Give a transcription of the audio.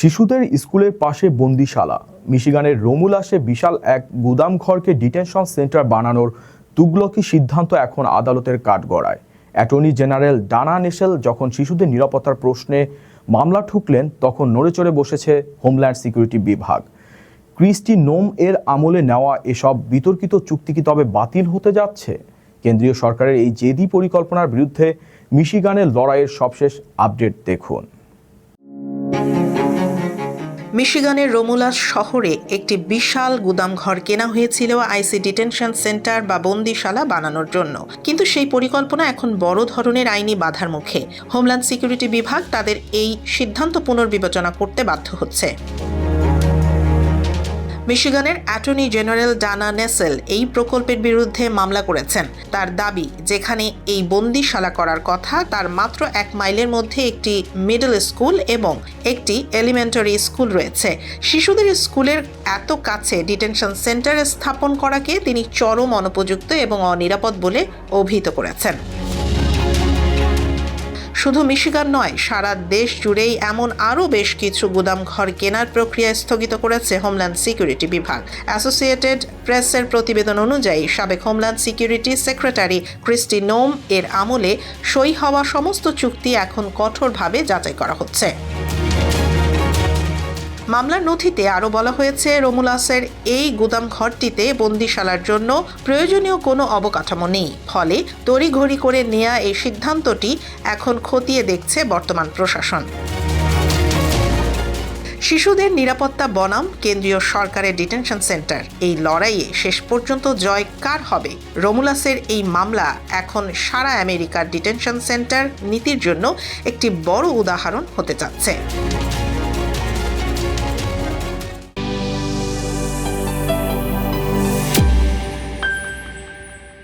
শিশুদের স্কুলের পাশে বন্দিশালা। মিশিগানের রোমুলাসে বিশাল এক গুদামঘরকে ডিটেনশন সেন্টার বানানোর তুগলকি সিদ্ধান্ত এখন আদালতের কাঠগড়ায়। অ্যাটর্নি জেনারেল ডানা নেসেল যখন শিশুদের নিরাপত্তার প্রশ্নে মামলা ঠুকলেন, তখন নড়েচড়ে বসেছে হোমল্যান্ড সিকিউরিটি বিভাগ। ক্রিস্টি নোম এর আমলে নেওয়া এসব বিতর্কিত চুক্তি কি তবে বাতিল হতে যাচ্ছে? কেন্দ্রীয় সরকারের এই জেদি পরিকল্পনার বিরুদ্ধে মিশিগানের লড়াইয়ের সবশেষ আপডেট দেখুন। মিশিগানের রোমুলাস শহরে একটি বিশাল গুদামঘর কেনা হয়েছিল আইসি ডিটেনশন সেন্টার বা বন্দিশালা বানানোর জন্য, কিন্তু সেই পরিকল্পনা এখন বড় ধরনের আইনি বাধার মুখে। হোমল্যান্ড সিকিউরিটি বিভাগ তাদের এই সিদ্ধান্ত পুনর্বিবেচনা করতে বাধ্য হচ্ছে। মিশিগানের অ্যাটর্নি জেনারেল ডানা নেসেল এই প্রকল্পের বিরুদ্ধে মামলা করেছেন। তার দাবি, যেখানে এই বন্দিশালা করার কথা তার মাত্র 1 মাইলের মধ্যে একটি মিডল স্কুল এবং একটি এলিমেন্টারি স্কুল রয়েছে। শিশুদের স্কুলের এত কাছে ডিটেনশন সেন্টার স্থাপন করাকে তিনি চরম অনুপযুক্ত এবং অনিরাপদ বলে অভিহিত করেছেন। শুধু মিশিগান নয়, সারা দেশ জুড়েই এমন আরও বেশ কিছু গুদামঘর কেনার প্রক্রিয়া স্থগিত করেছে হোমল্যান্ড সিকিউরিটি বিভাগ। অ্যাসোসিয়েটেড প্রেসের প্রতিবেদন অনুযায়ী সাবেক হোমল্যান্ড সিকিউরিটি সেক্রেটারি ক্রিস্টি নোম এর আমলে সই হওয়া সমস্ত চুক্তি এখন কঠোরভাবে যাচাই করা হচ্ছে। মামলার নথিতে আরও বলা হয়েছে, রোমুলাসের এই গুদামঘরটিতে বন্দিশালার জন্য প্রয়োজনীয় কোনো অবকাঠামো নেই। ফলে তড়িঘড়ি করে নেওয়া এই সিদ্ধান্তটি এখন খতিয়ে দেখছে বর্তমান প্রশাসন। শিশুদের নিরাপত্তা বনাম কেন্দ্রীয় সরকারের ডিটেনশন সেন্টার, এই লড়াইয়ে শেষ পর্যন্ত জয় কার হবে? রোমুলাসের এই মামলা এখন সারা আমেরিকার ডিটেনশন সেন্টার নীতির জন্য একটি বড় উদাহরণ হতে যাচ্ছে।